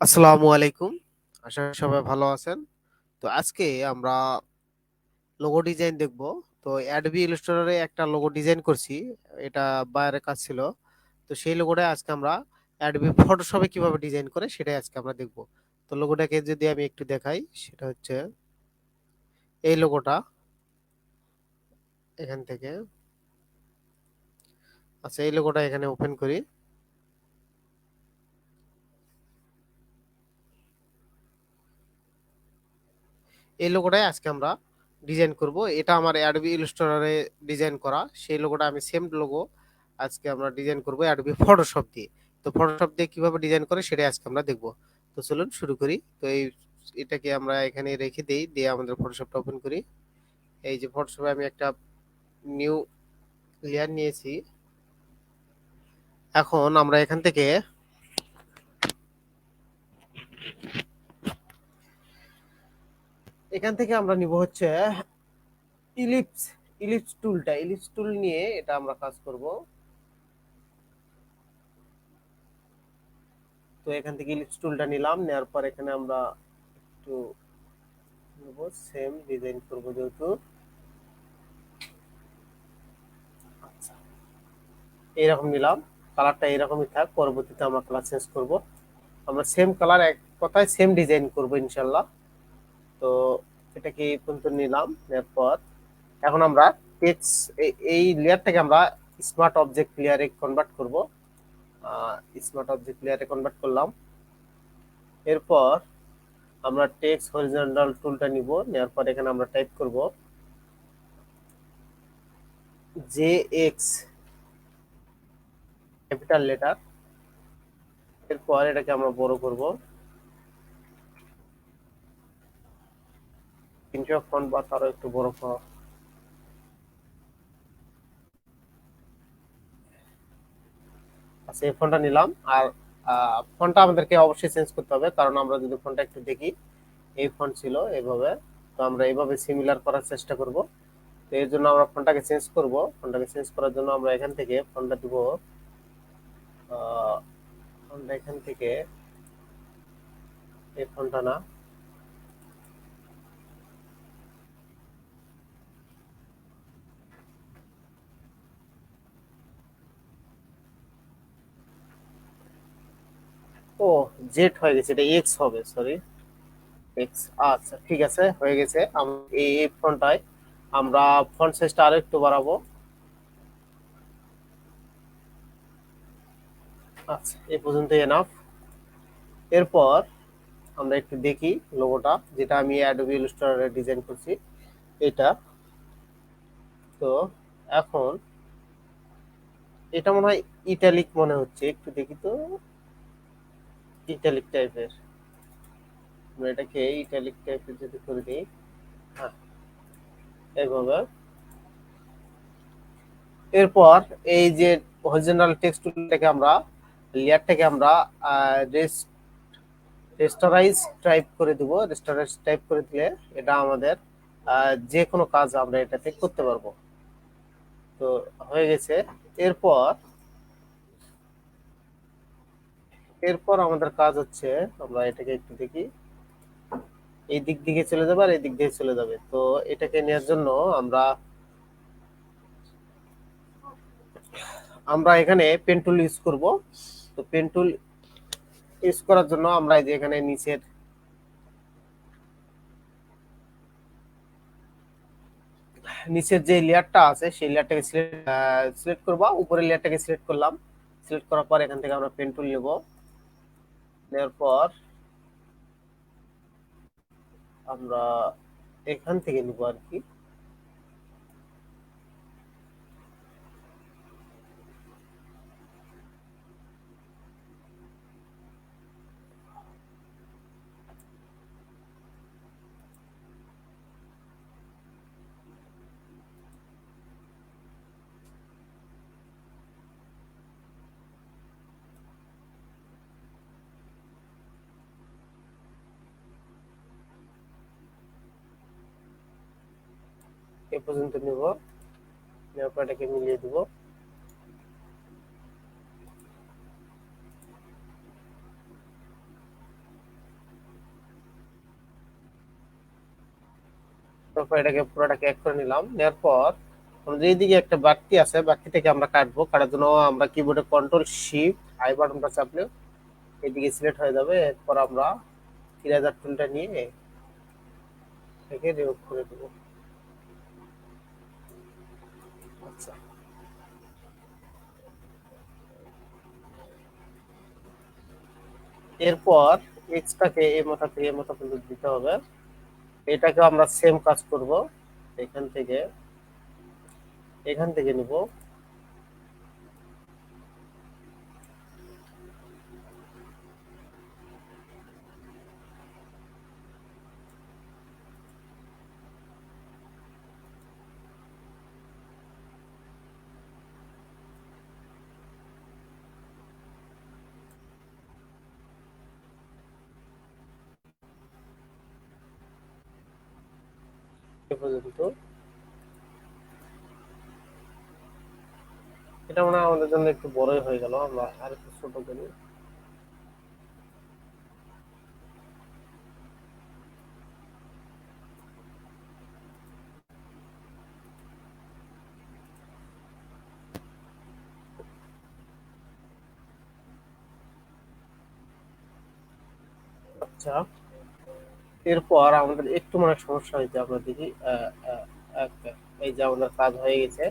আসসালামু আলাইকুম। আশা করি সবাই ভালো আছেন। তো আজকে আমরা লোগো ডিজাইন দেখব। তো অ্যাডবি ইলাস্ট্রেটরে একটা লোগো ডিজাইন করছি। এটা বাইরের কাজ ছিল। তো সেই লোগোটা আজকে আমরা অ্যাডবি ফটোশপে কিভাবে ডিজাইন করে সেটাই আজকে আমরা দেখব। তো লোগোটাকে যদি আমি একটু দেখাই, সেটা হচ্ছে এই লোগোটা। এখান থেকে আচ্ছা, এই লোগোটা এখানে ওপেন করি। এই লোগোটাই আজকে আমরা ডিজাইন করব। এটা আমার অ্যাডবি ইলাস্ট্রেটরে ডিজাইন করা সেই লোগোটা। আমি সেম লোগো আজকে আমরা ডিজাইন করব অ্যাডবি ফটোশপ দিয়ে। তো ফটোশপ দিয়ে কিভাবে ডিজাইন করে সেটাই আজকে আমরা দেখব। তো চলুন শুরু করি। তো এটাকে আমরা এখানে রেখে দেই, দিয়ে আমাদের ফটোশপটা ওপেন করি। এই যে ফটোশপে আমি একটা নিউ লেয়ার নিয়েছি। এখন আমরা এখান থেকে আমরা নিব হচ্ছে ইলিপস ইলিপস টুল নিয়ে এটা আমরা কাজ করব। তো এখান থেকে ইলিপস টুলটা নিলাম, নেওয়ার পর এখানে আমরা একটু নেব, সেম ডিজাইন করব যেহেতু। আচ্ছা, এইরকম নিলাম। কালারটা এরকমই থাক, পরবর্তীতে আমরা কালার চেঞ্জ করব। আমরা সেম কালার, এক কথায় সেম ডিজাইন করব ইনশাল্লাহ। তো এটাকে এই পর্যন্ত নিলাম, নেওয়ার পর এখন আমরা টেক্সট, এই লেয়ারটাকে আমরা স্মার্ট অবজেক্ট লেয়ারে কনভার্ট করব। স্মার্ট অবজেক্ট লেয়ারে কনভার্ট করলাম। এরপর আমরা টেক্সট হরিজন্টাল টুলটা নিব, নেওয়ার পর এখানে আমরা টাইপ করব JX, ক্যাপিটাল লেটার। এরপর এটাকে আমরা বড় করব, তিনশো ফন্ট বা তারও একটু বড় করা। আচ্ছা, এই ফন্টটা নিলাম। আর ফন্টটা আমাদেরকে অবশ্যই চেঞ্জ করতে হবে, কারণ আমরা যদি ফন্টটা একটু দেখি, এই ফন্ট ছিল এইভাবে। তো আমরা এইভাবে সিমিলার করার চেষ্টা করব। তো এর জন্য আমরা ফন্টটাকে চেঞ্জ করব। ফন্টটাকে চেঞ্জ করার জন্য আমরা এখান থেকে ফন্টটা দিব, ফন্টটা এখান থেকে, এই ফন্টটা না, ও জেড হয়ে গেছে, এটা এক্স হবে, সরি, এক্স। আচ্ছা ঠিক আছে, হয়ে গেছে। এই ফন্টটায় আমরা ফন্ট সাইজটা আরো একটু বাড়াবো। আচ্ছা, এই পর্যন্ত এনাফ। এরপর আমরা একটু দেখি লোগোটা, যেটা আমি অ্যাডোবি ইলাস্ট্রেটরে ডিজাইন করছি এটা। তো এখন এটা মনে হয় ইটালিক মনে হচ্ছে, একটু দেখি তো। ইটালিক টাইপের, আমরা এটাকে ইটালিক টাইপের যদি করে দিই, হ্যাঁ, এইভাবে। এরপর এই যে হরিজন্টাল টেক্সট টুলটাকে আমরা, লেয়ারটাকে আমরা রেস্টারাইজ টাইপ করে দিব। রেস্টারাইজ টাইপ করে দিলে এটা আমাদের যে কোনো কাজ আমরা এটাতে করতে পারবো। তো হয়ে গেছে। এরপর এরপর আমাদের কাজ হচ্ছে, আমরা এটাকে একটু দেখি, এই দিক দিকে চলে যাবে আর এই দিক দিয়ে চলে যাবে। তো এটাকে নেওয়ার জন্য আমরা আমরা এখানে পেন টুল ইউজ করব। তো পেন টুল ইউজ করার জন্য আমরা এই যে এখানে নিচের যে লেয়ারটা আছে সেই লেয়ারটাকে সিলেক্ট করবা, উপরের লেয়ারটাকে সিলেক্ট করলাম। সিলেক্ট করার পর এখান থেকে আমরা পেন টুল নেব, নেওয়ার পর আমরা এখান থেকে নিব আর কি। এ পর্যন্ত নিব, নেওয়ার পর এটাকে মিলিয়ে দিব। তারপর এটাকে পুরোটাকে এক করে নিলাম, নেওয়ার পর আমাদের এইদিকে একটা বাড়তি আছে, বাড়তিটাকে আমরা কাটবো। কাটার জন্য আমরা কিবোর্ডে কন্ট্রোল শিফট আই বাটনটা চাপলে এদিকে সিলেক্ট হয়ে যাবে। এরপর আমরা ইরেজার টুলটা নিয়ে এটাকে রিমুভ করে দেবো। আচ্ছা, এরপর এক্সটাকে এই মাথা থেকে এই মাথা পর্যন্ত দিতে হবে। এটাকে আমরা সেম কাজ করব, এখান থেকে নিব। এ পর্যন্ত। এটা মনে হয় আমাদের জন্য একটু বড়ই হয়ে গেল, আমরা আর একটু ছোট করি। আচ্ছা, এরপর আমাদের একটু মানে সমস্যা হয়েছে, আমরা দেখি এই যে আমাদের কাজ হয়ে গেছে।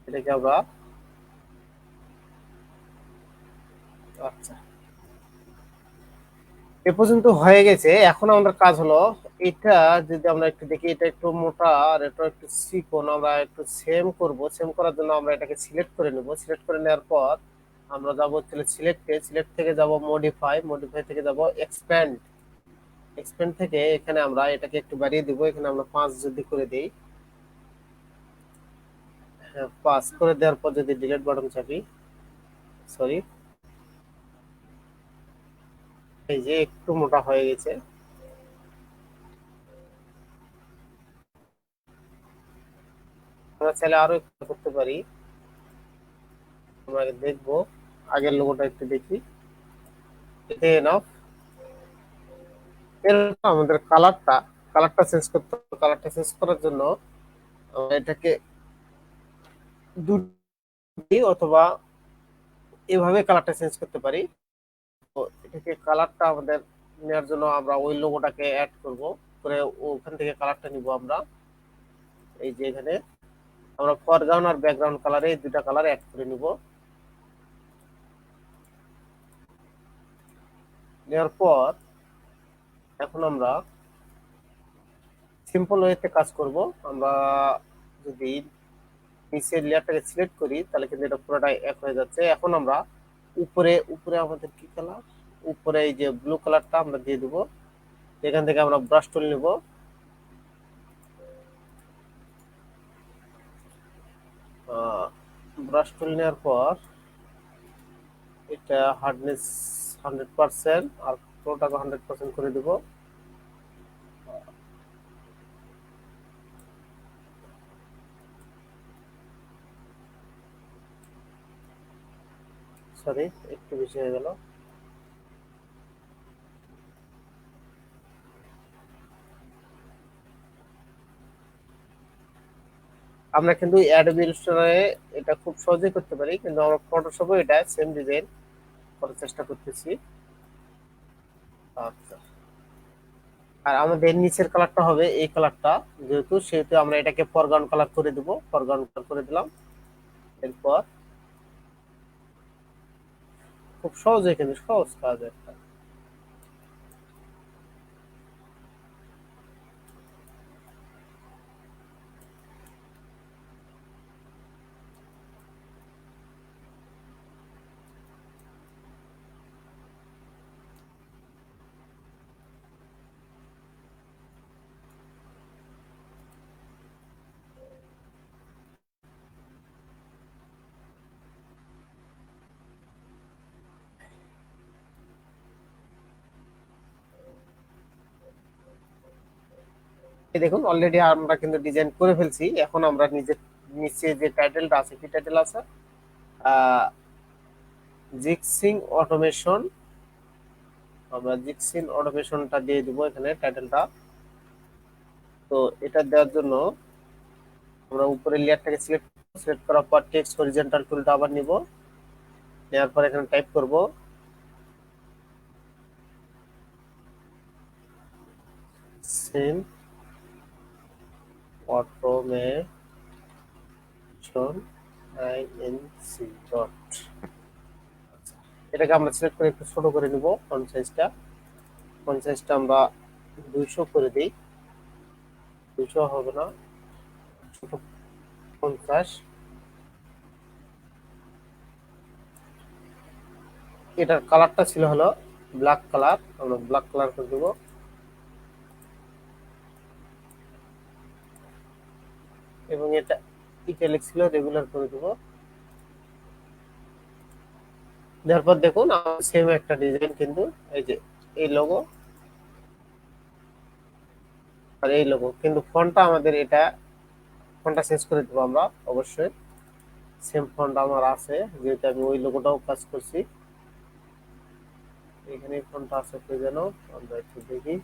এটাকে আমরা, আচ্ছা, এ পর্যন্ত হয়ে গেছে। এখন আমাদের কাজ হলো এটা, যদি আমরা একটু দেখি, এটা একটু মোটা আর এটা একটু চিকন, আমরা একটু সেম করব। সেম করার জন্য আমরা এটাকে সিলেক্ট করে নেব। সিলেক্ট করে নেওয়ার পর আমরা যাব তাহলে সিলেক্টে, সিলেক্ট থেকে যাব মডিফাই, মডিফাই থেকে যাব এক্সপ্যান্ড, এক্সপ্যান্ড থেকে এখানে আমরা এটাকে একটু বাড়িয়ে দিব। এখানে আমরা 5 যদি করে দেই, হ্যাঁ 5 করে দেওয়ার পর যদি ডিলিট বাটন চাপি, সরি, এই যে একটু মোটা হয়ে গেছে। আমরা চাইলে আরো একটু করতে পারি, আমরা দেখবো। আগের লোগোটা একটু দেখি, এতে এনাফ। এরপর আমাদের কালারটা, চেঞ্জ করতে হবে। কালারটা চেঞ্জ করার জন্য আমরা এটাকে দুটি অথবা এভাবে কালারটা চেঞ্জ করতে পারি। তো এটাকে কালারটা আমাদের নেওয়ার জন্য আমরা ওই লোগোটাকে অ্যাড করব, করে ওখান থেকে কালারটা নিব আমরা। এই যে এখানে আমরা ফরগ্রাউন্ড আর ব্যাকগ্রাউন্ড কালারে এই দুটা কালার অ্যাড করে নিব। নেওয়ার পর এখন আমরা সিম্পল ওয়েতে কাজ করব। আমরা যদি নিচের লেয়ারটাকে সিলেক্ট করি তাহলে কিন্তু এটা পুরোটাই এক হয়ে যাচ্ছে। এখন আমরা উপরে, আমাদের কি কালার, উপরে এই যে ব্লু কালারটা আমরা দিয়ে দিব। এখান থেকে আমরা ব্রাশ টুল নিব, ব্রাশ টুল নেওয়ার পর এটা হার্ডনেস 100% আর ফ্লোটাকে 100% করে দিব। সরি, একটু বেশি হয়ে গেল। আমরা কিন্তু অ্যাডোবি ইলাস্ট্রেটরে এটা খুব সহজেই করতে পারি, কিন্তু আমরা ফটোশপে এটা সেম ডিজাইন করার চেষ্টা করতেছি। আচ্ছা, আর আমাদের নিচের কালারটা হবে এই কালারটা, যেহেতু সেহেতু আমরা এটাকে ফরগ্রাউন্ড কালার করে দিব। ফরগ্রাউন্ড কালার করে দিলাম। এরপর খুব সহজে, কিন্তু সহজ কাজ একটা। এই দেখুন অলরেডি আমরা কিন্তু ডিজাইন করে ফেলছি। এখন আমরা নিচে যে টাইটেলটা আছে, কি টাইটেল আছে, জিক্সিং অটোমেশন, আমরা জিক্সিং অটোমেশনটা দিয়ে দিব এখানে টাইটেলটা। তো এটা দেওয়ার জন্য আমরা উপরের লেয়ারটাকে সিলেক্ট করার পর টেক্সট হরিজন্টাল টুলটা আবার নিব, নেওয়ার পর এখানে টাইপ করব সিম অটোমেশন আইএনসি ডট। এটাকে আমরা সিলেক্ট করে একটু ছোট করে নিব। ফন্ট সাইজটা আমরা 200 করে দিই। 200 হবে না, ছোট 50। এটার কালারটা ছিল হলো ব্ল্যাক কালার, আমরা ব্ল্যাক কালার করে দেব। এবং এটা ইটালিক ছিল, রেগুলার করে দেব। দেওয়ার পর দেখুন সেম একটা ডিজাইন, কিন্তু এই যে এই লোগো আর এই লোগো, কিন্তু ফন্টটা আমাদের এটা, ফন্টটা চেঞ্জ করে দেবো আমরা অবশ্যই। সেম ফন্ট আমার আছে, যেহেতু আমি ওই লোগোটাও কাজ করছি। এখানে ফন্টটা আছে কি যেন, আমরা একটু দেখি।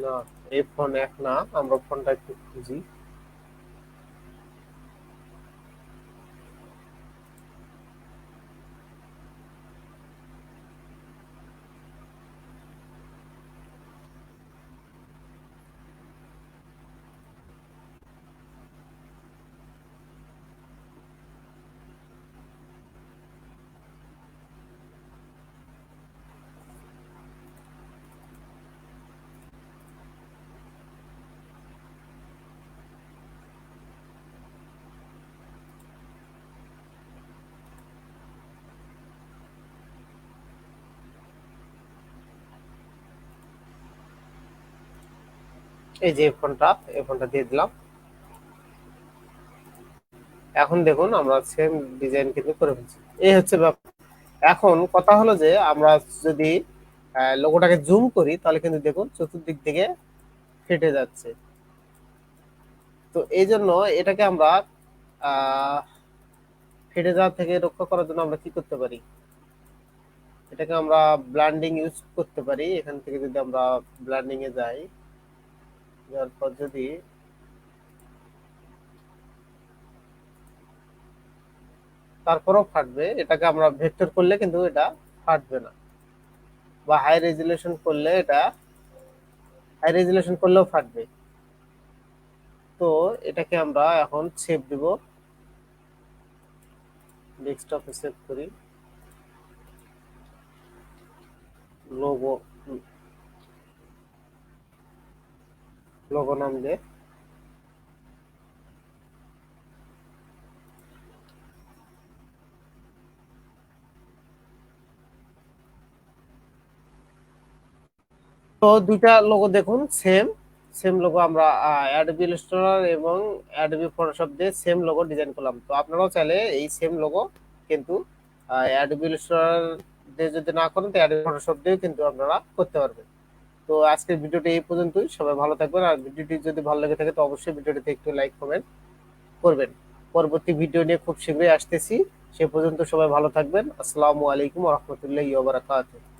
না, এই ফন্ট এক না, আমরা ফন্টটা একটু খুঁজি। এই যে ফন্টটা, এই ফন্টটা দিয়ে দিলাম। এখন দেখুন আমরা সেম ডিজাইন কিন্তু করে ফেলছি। এই হচ্ছে ব্যাপার। এখন কথা হলো যে আমরা যদি লোগোটাকে জুম করি, তাহলে কিন্তু দেখুন চতুর্দিক থেকে ফেটে যাচ্ছে। তো এই জন্য এটাকে আমরা আহ ফেটে যাওয়া থেকে রক্ষা করার জন্য আমরা কি করতে পারি, এটাকে আমরা ব্লান্ডিং ইউজ করতে পারি। এখান থেকে যদি আমরা ব্লান্ডিং এ যাই, যার পর যদি তারপরেও ফাটবে, এটাকে আমরা ভেক্টর করলে কিন্তু এটা ফাটবে না, বা হাই রেজুলেশন করলেও ফাটবে। তো এটাকে আমরা এখন সেভ দিব, ডেস্কটপে সেভ করি, লোগো লোগো নাম দিয়ে। তো দুইটা লোগো দেখুন সেম, সেম লোগো আমরা অ্যাডোবি ইলাস্ট্রেটর এবং অ্যাডোবি ফটোশপ দিয়ে সেম লোগো ডিজাইন করলাম। তো আপনারাও চাইলে এই সেম লোগো কিন্তু অ্যাডোবি ইলাস্ট্রেটর দিয়ে যদি না করেন, তো অ্যাডোবি ফটোশপ দিয়ে কিন্তু আপনারা করতে পারবেন। তো আজকের ভিডিওটি এই পর্যন্তই, সবাই ভালো থাকবেন। আর ভিডিওটি যদি ভালো লেগে থাকে, তো অবশ্যই ভিডিওটিতে একটু লাইক কমেন্ট করবেন। পরবর্তী ভিডিও নিয়ে খুব শীঘ্রই আসতেছি। সে পর্যন্ত সবাই ভালো থাকবেন। আসসালামু আলাইকুম ওয়া রাহমাতুল্লাহি ওয়া বারাকাতুহু।